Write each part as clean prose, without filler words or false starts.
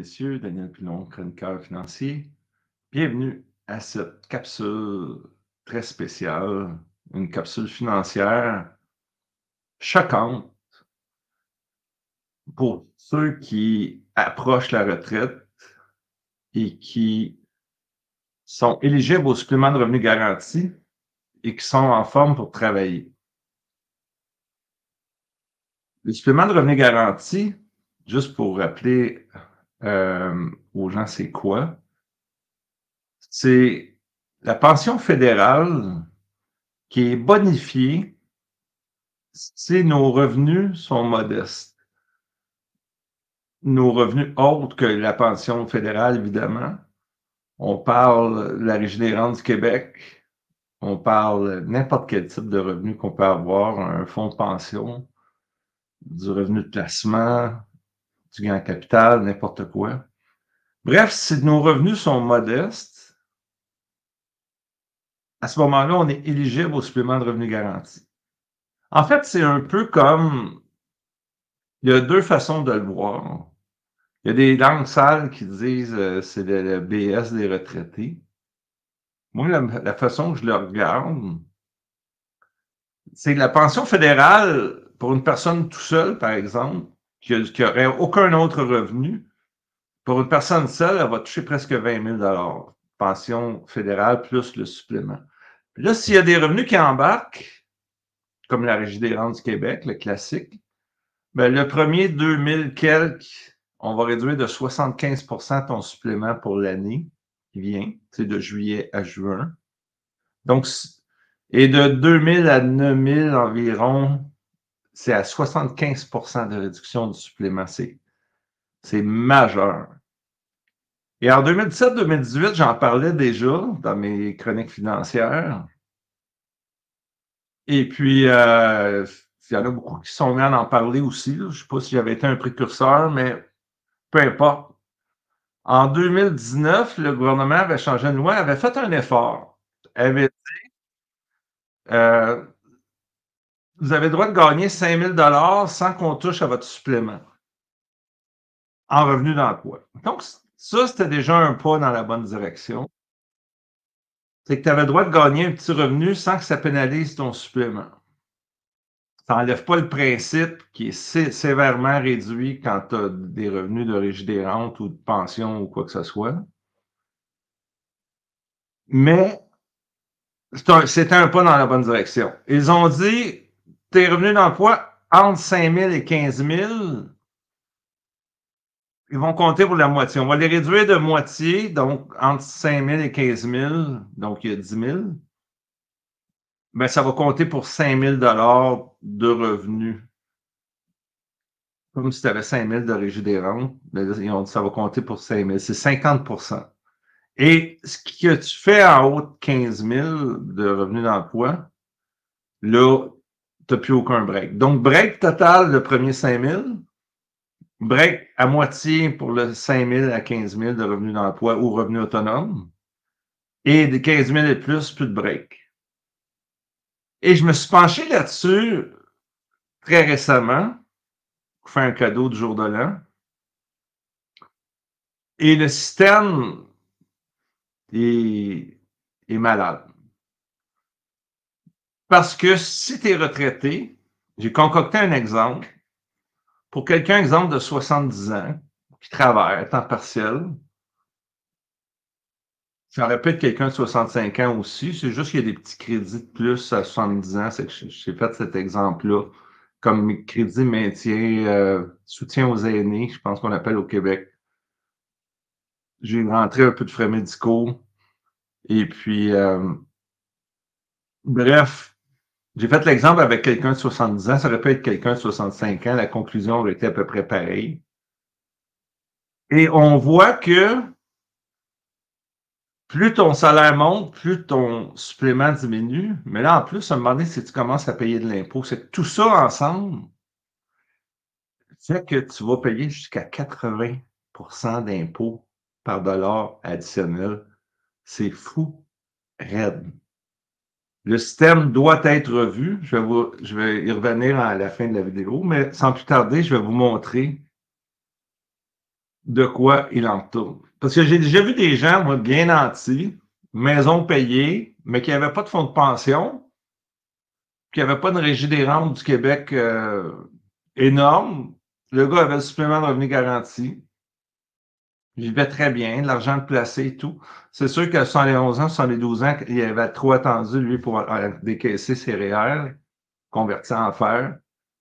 messieurs, Daniel Pilon, chroniqueur financier. Bienvenue à cette capsule très spéciale, une capsule financière choquante pour ceux qui approchent la retraite et qui sont éligibles au supplément de revenu garanti et qui sont en forme pour travailler. Le supplément de revenu garanti, juste pour rappeler aux gens c'est quoi, c'est la pension fédérale qui est bonifiée si nos revenus sont modestes. Nos revenus autres que la pension fédérale, évidemment. On parle de la Régie des rentes du Québec. On parle n'importe quel type de revenu qu'on peut avoir, un fonds de pension, du revenu de placement, du gain en capital, n'importe quoi. Bref, si nos revenus sont modestes, à ce moment-là, on est éligible au supplément de revenu garanti. En fait, c'est un peu comme, il y a deux façons de le voir. Il y a des langues sales qui disent c'est le BS des retraités. Moi, la façon que je le regarde, c'est que la pension fédérale, pour une personne tout seule, par exemple, qui n'aurait aucun autre revenu, pour une personne seule, elle va toucher presque 20 000 pension fédérale plus le supplément. Puis là, s'il y a des revenus qui embarquent, comme la Régie des rentes du Québec, le classique, ben, le premier 2000 quelques, on va réduire de 75% ton supplément pour l'année qui vient, c'est de juillet à juin. Donc, et de 2000 à 9000 environ, c'est à 75% de réduction du supplément. C'est majeur. Et en 2017-2018, j'en parlais déjà dans mes chroniques financières. Et puis, il y en a beaucoup qui sont mis à en parler aussi. Là. Je ne sais pas si j'avais été un précurseur, mais peu importe. En 2019, le gouvernement avait changé de loi, avait fait un effort. Avait dit, vous avez le droit de gagner 5 000 sans qu'on touche à votre supplément en revenu d'emploi. Donc, ça, c'était déjà un pas dans la bonne direction. C'est que tu avais le droit de gagner un petit revenu sans que ça pénalise ton supplément. Ça n'enlève pas le principe qui est sévèrement réduit quand tu as des revenus de régie des rentes ou de pension ou quoi que ce soit. Mais c'était un pas dans la bonne direction. Ils ont dit, tes revenus d'emploi entre 5 000 et 15 000, ils vont compter pour la moitié. On va les réduire de moitié, donc entre 5 000 et 15 000, donc il y a 10 000. Mais ça va compter pour 5 000 de revenus. Comme si tu avais 5 000 de régie des rentes, ils ont dit ça va compter pour 5 000. C'est 50%. Et ce que tu fais en haut de 15 000 de revenus d'emploi, là, tu n'as plus aucun break. Donc, break total, le premier 5 000, break à moitié pour le 5 000 à 15 000 de revenus d'emploi ou revenus autonomes, et de 15 000 et plus de break. Et je me suis penché là-dessus très récemment, pour faire un cadeau du jour de l'an. Et le système est malade. Parce que si tu es retraité, j'ai concocté un exemple pour quelqu'un, exemple de 70 ans, qui travaille à temps partiel. Ça aurait pu être quelqu'un de 65 ans aussi. C'est juste qu'il y a des petits crédits de plus à 70 ans. C'est que j'ai fait cet exemple-là comme crédit maintien, soutien aux aînés, je pense qu'on appelle au Québec. J'ai rentré un peu de frais médicaux. Et puis, bref, j'ai fait l'exemple avec quelqu'un de 70 ans. Ça aurait pu être quelqu'un de 65 ans. La conclusion aurait été à peu près pareille. Et on voit que plus ton salaire monte, plus ton supplément diminue. Mais là, en plus, à un moment donné, si tu commences à payer de l'impôt, c'est que tout ça ensemble fait que tu vas payer jusqu'à 80% d'impôts par dollar additionnel. C'est fou, raide. Le système doit être revu. Je vais y revenir à la fin de la vidéo, mais sans plus tarder, je vais vous montrer de quoi il en retourne. Parce que j'ai déjà vu des gens, moi, bien nantis, maison payée, mais qui n'avaient pas de fonds de pension, qui n'avaient pas de régie des rentes du Québec énorme. Le gars avait le supplément de revenu garanti. Il vivait très bien, de l'argent placé et tout. C'est sûr qu'à 71 ans, 72 ans, il avait trop attendu, lui, pour décaisser ses REER, convertir en fer.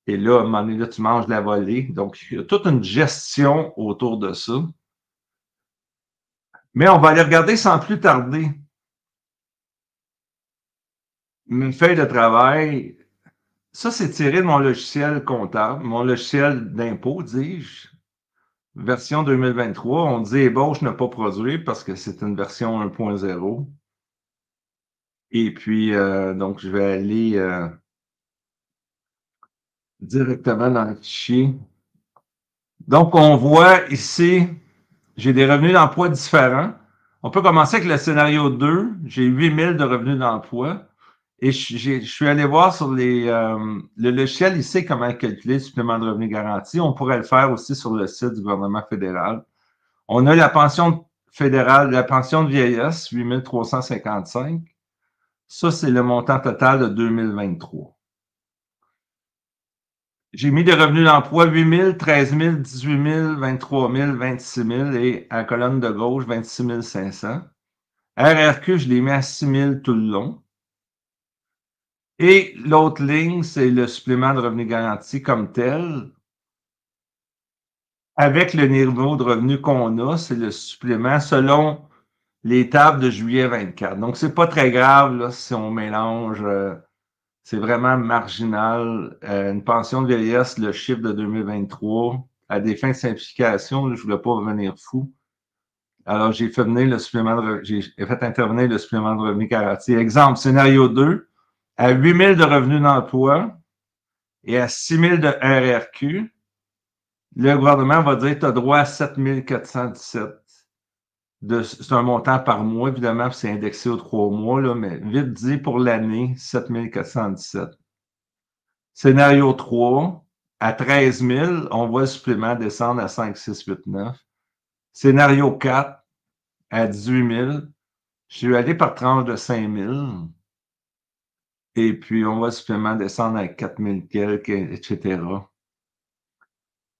Et là, à un moment donné, là, tu manges de la volée. Donc, il y a toute une gestion autour de ça. Mais on va aller regarder sans plus tarder. Une feuille de travail, ça, c'est tiré de mon logiciel comptable, mon logiciel d'impôt, dis-je. Version 2023, on dit ébauche ne pas produire parce que c'est une version 1.0. Et puis, donc, je vais aller directement dans le fichier. Donc, on voit ici, j'ai des revenus d'emploi différents. On peut commencer avec le scénario 2. J'ai 8 000 de revenus d'emploi. Et je suis allé voir sur le logiciel, il sait comment calculer le supplément de revenu garanti. On pourrait le faire aussi sur le site du gouvernement fédéral. On a la pension fédérale, la pension de vieillesse, 8 355. Ça, c'est le montant total de 2023. J'ai mis des revenus d'emploi 8 000, 13 000, 18 000, 23 000, 26 000 et à la colonne de gauche, 26 500. RRQ, je l'ai mis à 6 000 tout le long. Et l'autre ligne, c'est le supplément de revenu garanti comme tel. Avec le niveau de revenu qu'on a, c'est le supplément selon les tables de juillet 24. Donc, c'est pas très grave là, si on mélange. C'est vraiment marginal. Une pension de vieillesse, le chiffre de 2023, à des fins de simplification, là, je voulais pas revenir fou. Alors, j'ai fait intervenir le supplément de revenu garanti. Exemple, scénario 2, à 8 000 de revenus d'emploi et à 6 000 de RRQ, le gouvernement va dire tu as droit à 7 417. C'est un montant par mois, évidemment, c'est indexé aux 3 mois, là, mais vite dit, pour l'année, 7 417. Scénario 3, à 13 000, on voit le supplément descendre à 5, 6, 8, 9. Scénario 4, à 18 000, je suis allé par tranche de 5 000. Et puis, on voit le supplément descendre à 4 000 quelques, etc.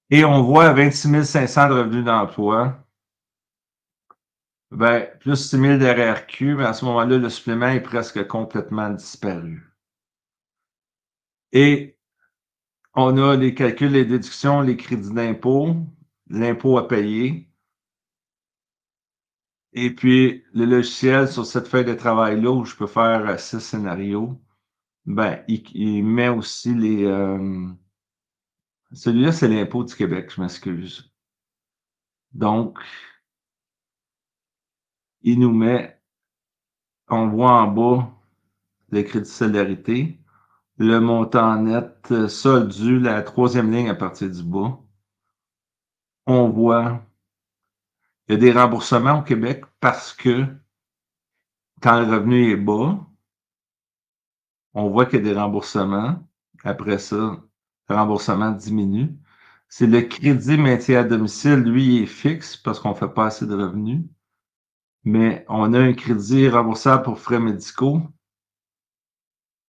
Et on voit à 26 500 de revenus d'emploi, ben, plus 6 000 de RRQ, mais à ce moment-là, le supplément est presque complètement disparu. Et on a les calculs, les déductions, les crédits d'impôt, l'impôt à payer. Et puis, le logiciel sur cette feuille de travail-là, où je peux faire 6 scénarios, ben, il met aussi les... celui-là, c'est l'impôt du Québec, je m'excuse. Donc, il nous met, on voit en bas, le crédit de solidarité, le montant net solde dû, la troisième ligne à partir du bas. On voit, il y a des remboursements au Québec parce que quand le revenu est bas, on voit qu'il y a des remboursements. Après ça, le remboursement diminue. C'est le crédit maintien à domicile, lui, il est fixe parce qu'on ne fait pas assez de revenus. Mais on a un crédit remboursable pour frais médicaux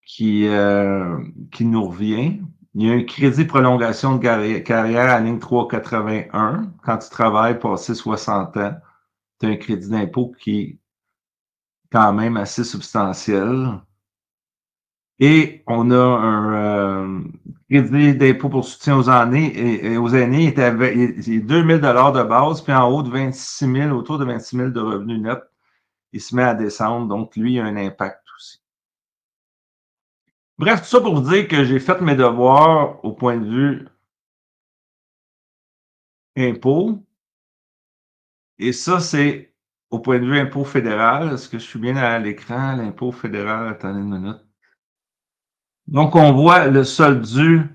qui nous revient. Il y a un crédit prolongation de carrière à ligne 381. Quand tu travailles passé 60 ans, tu as un crédit d'impôt qui est quand même assez substantiel. Et on a un crédit d'impôt pour soutien aux aînés, et aux aînés, il est 2 000 de base, puis en haut de 26 000, autour de 26 000 de revenus nets, il se met à descendre. Donc, lui, il a un impact aussi. Bref, tout ça pour vous dire que j'ai fait mes devoirs au point de vue impôt. Et ça, c'est au point de vue impôt fédéral. Est-ce que je suis bien à l'écran? L'impôt fédéral, attendez une minute. Donc, on voit le solde dû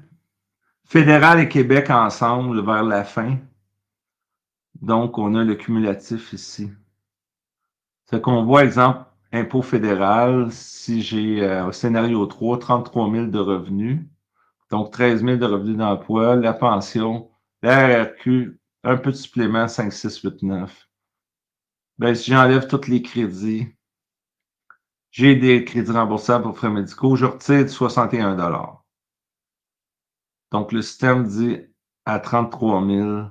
fédéral et Québec ensemble vers la fin. Donc, on a le cumulatif ici. C'est qu'on voit, exemple, impôt fédéral, si j'ai au scénario 3, 33 000 de revenus, donc 13 000 de revenus d'emploi, la pension, la RRQ, un peu de supplément, 5, 6, 8, 9. Ben, si j'enlève tous les crédits, j'ai des crédits remboursables pour frais médicaux, je retire du 61 $. Donc, le système dit à 33 000,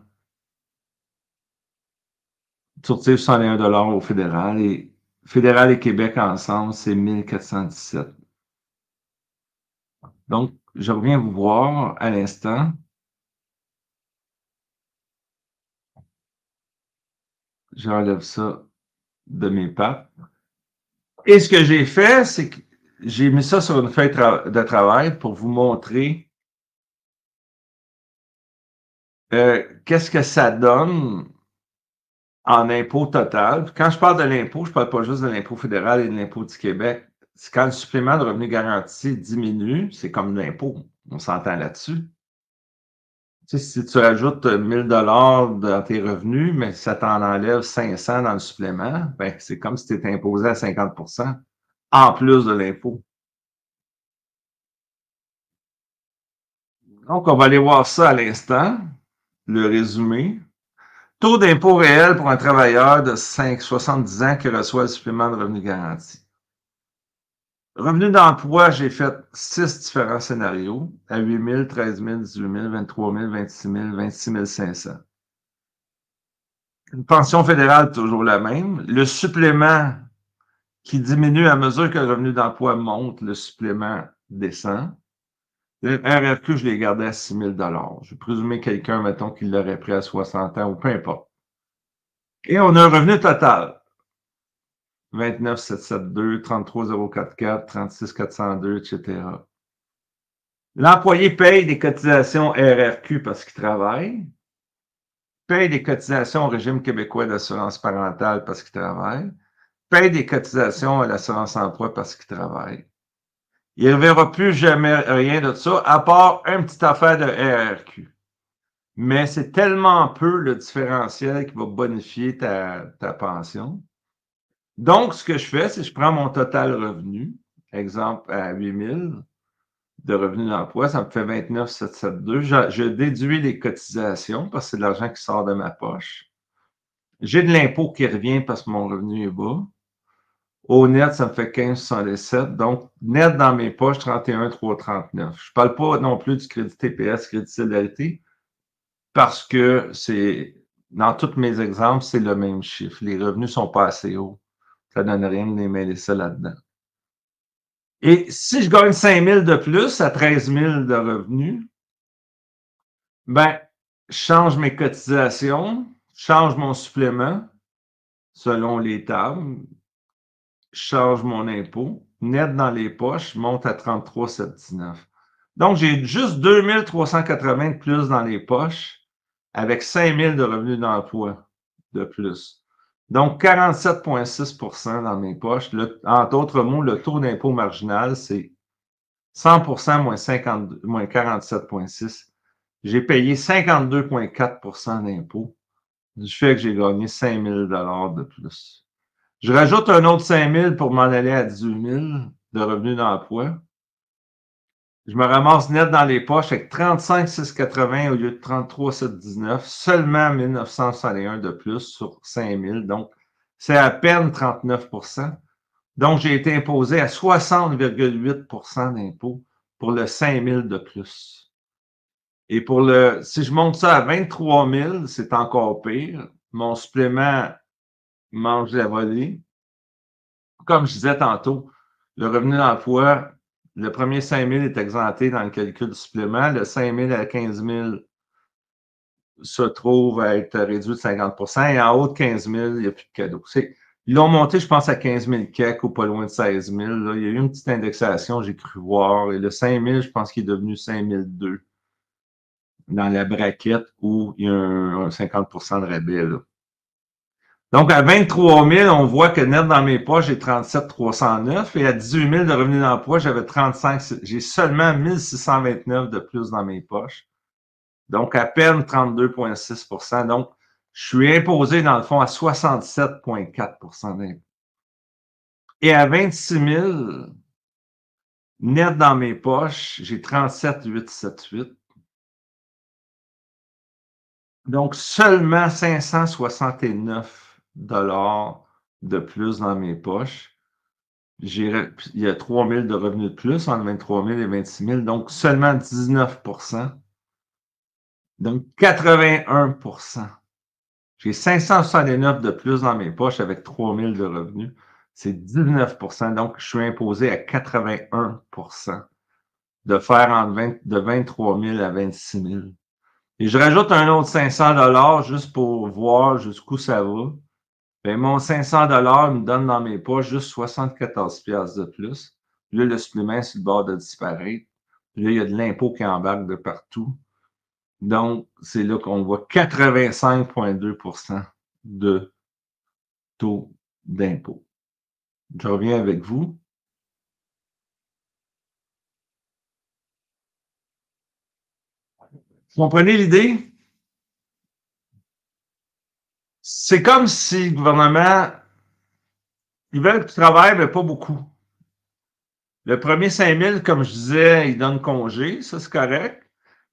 tu retires 61 $ au fédéral et Québec ensemble, c'est 1417. Donc, je reviens vous voir à l'instant. J'enlève ça de mes pattes. Et ce que j'ai fait, c'est que j'ai mis ça sur une feuille de travail pour vous montrer qu'est-ce que ça donne en impôt total. Quand je parle de l'impôt, je ne parle pas juste de l'impôt fédéral et de l'impôt du Québec. C'est quand le supplément de revenu garanti diminue, c'est comme l'impôt. On s'entend là-dessus. Tu sais, si tu rajoutes 1000 $ dans tes revenus, mais ça t'en enlève 500 dans le supplément, ben, c'est comme si tu étais imposé à 50 % en plus de l'impôt. Donc, on va aller voir ça à l'instant, le résumé. Taux d'impôt réel pour un travailleur de 70 ans qui reçoit le supplément de revenu garanti. Revenu d'emploi, j'ai fait 6 différents scénarios à 8 000, 13 000, 18 000, 23 000, 26 000, 26 500. Une pension fédérale, toujours la même. Le supplément qui diminue à mesure que le revenu d'emploi monte, le supplément descend. Le RRQ, je l'ai gardé à 6 000 $. Je vais présumer quelqu'un, mettons, qui l'aurait pris à 60 ans ou peu importe. Et on a un revenu total. 29 772, 33 044, 36 402, etc. L'employé paye des cotisations RRQ parce qu'il travaille, paye des cotisations au régime québécois d'assurance parentale parce qu'il travaille, paye des cotisations à l'assurance emploi parce qu'il travaille. Il ne verra plus jamais rien de ça, à part une petite affaire de RRQ. Mais c'est tellement peu le différentiel qui va bonifier ta pension. Donc, ce que je fais, c'est que je prends mon total revenu, exemple à 8 000 de revenus d'emploi, ça me fait 29 772. Je déduis les cotisations parce que c'est de l'argent qui sort de ma poche. J'ai de l'impôt qui revient parce que mon revenu est bas. Au net, ça me fait 15,67. Donc, net dans mes poches, 31 339. Je ne parle pas non plus du crédit TPS, crédit solidarité, parce que dans tous mes exemples, c'est le même chiffre. Les revenus ne sont pas assez hauts. Ça ne donne rien de les mêler ça là-dedans. Et si je gagne 5 000 de plus à 13 000 de revenus, ben, je change mes cotisations, je change mon supplément selon les tables, je change mon impôt, net dans les poches, je monte à 33 719. Donc, j'ai juste 2 380 de plus dans les poches avec 5 000 de revenus d'emploi de plus. Donc, 47,6 % dans mes poches. En d'autres mots, le taux d'impôt marginal, c'est 100 % moins 47,6. J'ai payé 52,4 % d'impôt du fait que j'ai gagné 5 000 $ de plus. Je rajoute un autre 5 000 pour m'en aller à 18 000 de revenus d'emploi. Je me ramasse net dans les poches avec 35 680 au lieu de 33 719, seulement 1961 de plus sur 5 000. Donc, c'est à peine 39 %. Donc, j'ai été imposé à 60,8 % d'impôt pour le 5 000 de plus. Et si je monte ça à 23 000, c'est encore pire. Mon supplément mange la volée. Comme je disais tantôt, le revenu d'emploi, le premier 5 000 est exempté dans le calcul du supplément. Le 5 000 à 15 000 se trouve à être réduit de 50 % et en haut de 15 000, il n'y a plus de cadeau. Ils l'ont monté, je pense, à 15 000 quelques ou pas loin de 16 000. Là. Il y a eu une petite indexation, j'ai cru voir. Et le 5 000, je pense qu'il est devenu 5 002 dans la braquette où il y a un 50 % de rabais. Là. Donc, à 23 000, on voit que net dans mes poches, j'ai 37 309 et à 18 000 de revenus d'emploi, j'avais 35, j'ai seulement 1 629 de plus dans mes poches. Donc, à peine 32,6 %. Donc, je suis imposé, dans le fond, à 67,4 % d'impôt. Et à 26 000, net dans mes poches, j'ai 37 878. Donc, seulement 569 de plus dans mes poches. Il y a 3 000 de revenus de plus entre 23 000 et 26 000, donc seulement 19 donc 81 J'ai 569 de plus dans mes poches avec 3 000 de revenus. C'est 19 donc je suis imposé à 81 de faire de 23 000 à 26 000. Et je rajoute un autre 500 juste pour voir jusqu'où ça va. Ben, mon 500 me donne dans mes poches juste 74 de plus. Puis là, le supplément est sur le bord de disparaître. Puis là, il y a de l'impôt qui embarque de partout. Donc, c'est là qu'on voit 85,2 de taux d'impôt. Je reviens avec vous. Vous comprenez l'idée? C'est comme si le gouvernement, ils veulent que tu travailles, mais pas beaucoup. Le premier 5 000, comme je disais, ils donnent congé, ça c'est correct.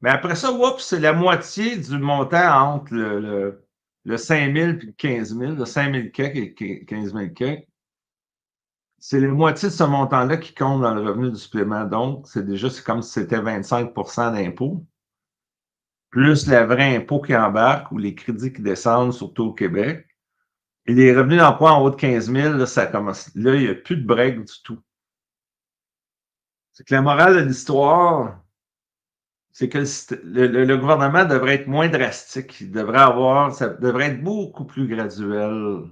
Mais après ça, oups, c'est la moitié du montant entre le 5 000 et le 15 000, le 5 000 kek et 15 000 kek. C'est la moitié de ce montant-là qui compte dans le revenu du supplément. Donc, c'est comme si c'était 25 d'impôt, plus le vrai impôt qui embarque ou les crédits qui descendent, surtout au Québec. Et les revenus d'emploi en haut de 15 000, là, ça commence. Là, il n'y a plus de break du tout. C'est que la morale de l'histoire, c'est que le gouvernement devrait être moins drastique. Ça devrait être beaucoup plus graduel,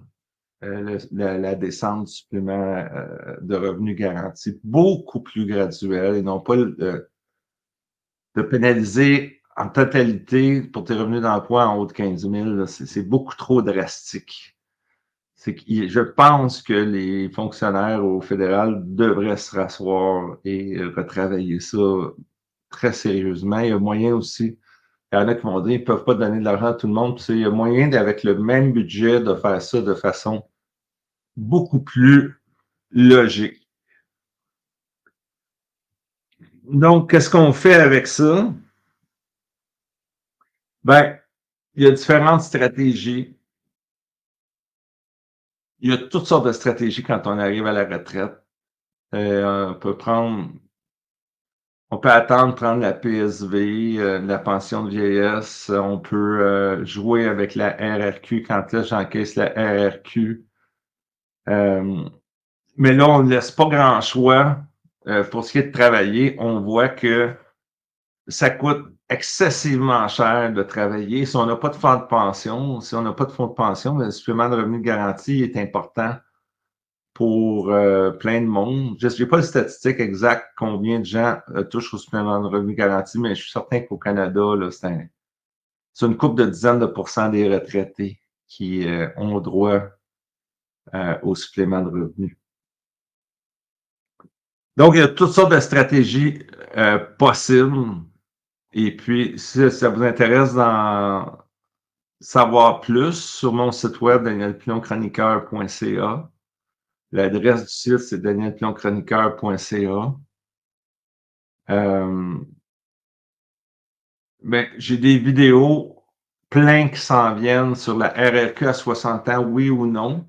la descente du supplément de revenus garantis. Beaucoup plus graduel et non pas de pénaliser en totalité pour tes revenus d'emploi en haut de 15 000. C'est beaucoup trop drastique. Je pense que les fonctionnaires au fédéral devraient se rasseoir et retravailler ça très sérieusement. Il y a moyen aussi, il y en a qui vont dire qu'ils ne peuvent pas donner de l'argent à tout le monde. Puis il y a moyen, avec le même budget, de faire ça de façon beaucoup plus logique. Donc, qu'est-ce qu'on fait avec ça? Ben, il y a différentes stratégies. Il y a toutes sortes de stratégies quand on arrive à la retraite. On peut attendre, prendre la PSV, la pension de vieillesse. On peut jouer avec la RRQ quand là, j'encaisse la RRQ. Mais là, on ne laisse pas grand choix. Pour ce qui est de travailler, on voit que ça coûte excessivement cher de travailler. Si on n'a pas de fonds de pension, le supplément de revenu garanti est important pour plein de monde. Je n'ai pas le statistique exact combien de gens touchent au supplément de revenu garanti, mais je suis certain qu'au Canada, là, c'est une couple de dizaines de pourcents des retraités qui ont droit au supplément de revenu. Donc, il y a toutes sortes de stratégies possibles. Et puis, si ça vous intéresse d'en savoir plus, sur mon site web, danielpillonchroniqueur.ca. L'adresse du site, c'est danielpillonchroniqueur.ca. Ben, j'ai des vidéos plein qui s'en viennent sur la RRQ à 60 ans, oui ou non.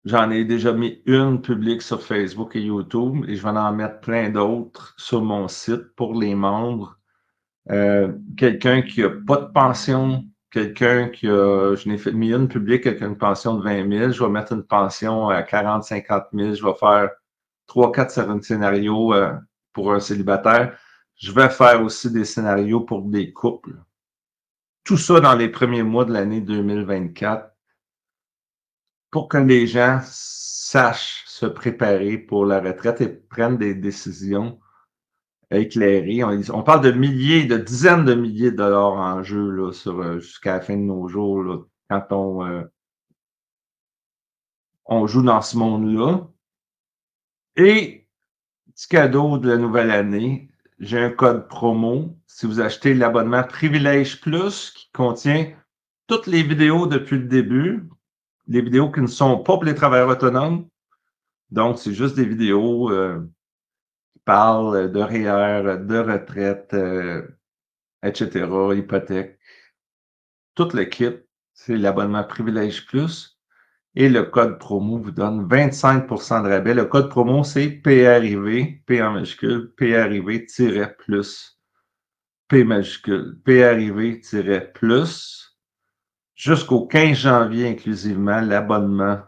J'en ai déjà mis une publique sur Facebook et YouTube et je vais en mettre plein d'autres sur mon site pour les membres. Quelqu'un qui n'a pas de pension, je n'ai mis une publique avec une pension de 20 000, je vais mettre une pension à 40, 50 000, je vais faire 3-4 scénarios pour un célibataire. Je vais faire aussi des scénarios pour des couples. Tout ça dans les premiers mois de l'année 2024 pour que les gens sachent se préparer pour la retraite et prennent des décisions éclairées. On parle de milliers, de dizaines de milliers de dollars en jeu là, jusqu'à la fin de nos jours, là, quand on joue dans ce monde-là. Et petit cadeau de la nouvelle année, j'ai un code promo. Si vous achetez l'abonnement Privilège Plus qui contient toutes les vidéos depuis le début, les vidéos qui ne sont pas pour les travailleurs autonomes. Donc, c'est juste des vidéos qui parlent de REER, de retraite, etc., hypothèque. tout le kit, c'est l'abonnement Privilège Plus. Et le code promo vous donne 25% de rabais. Le code promo, c'est PRIV, P en majuscule, PRIV-plus, P majuscule, PRIV-plus, jusqu'au 15 janvier inclusivement, l'abonnement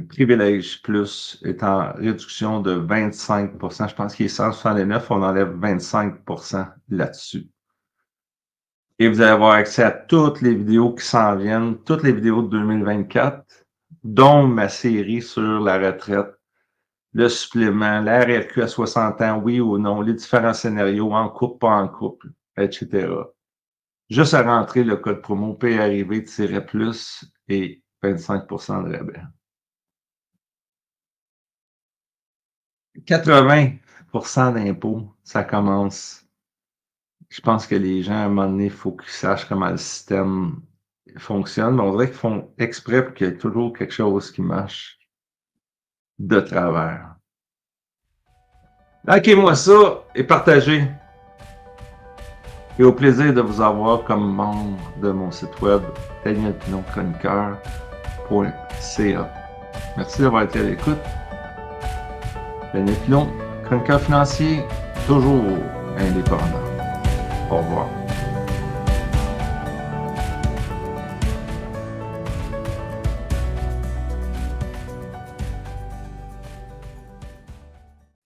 Privilège Plus est en réduction de 25%. Je pense qu'il est 169, on enlève 25% là-dessus. Et vous allez avoir accès à toutes les vidéos qui s'en viennent, toutes les vidéos de 2024, dont ma série sur la retraite, le supplément, la RRQ à 60 ans, oui ou non, les différents scénarios, en couple, pas en couple, etc. Juste à rentrer le code promo PRIV-plus et 25% de rabais. 80% d'impôts, ça commence. Je pense que les gens, à un moment donné, il faut qu'ils sachent comment le système fonctionne. Mais on dirait qu'ils font exprès pour qu'il y ait toujours quelque chose qui marche de travers. Likez-moi ça et partagez. Et au plaisir de vous avoir comme membre de mon site web, danielpilon-chroniqueur.ca. Merci d'avoir été à l'écoute. Daniel Pilon, chroniqueur financier, toujours indépendant. Au revoir.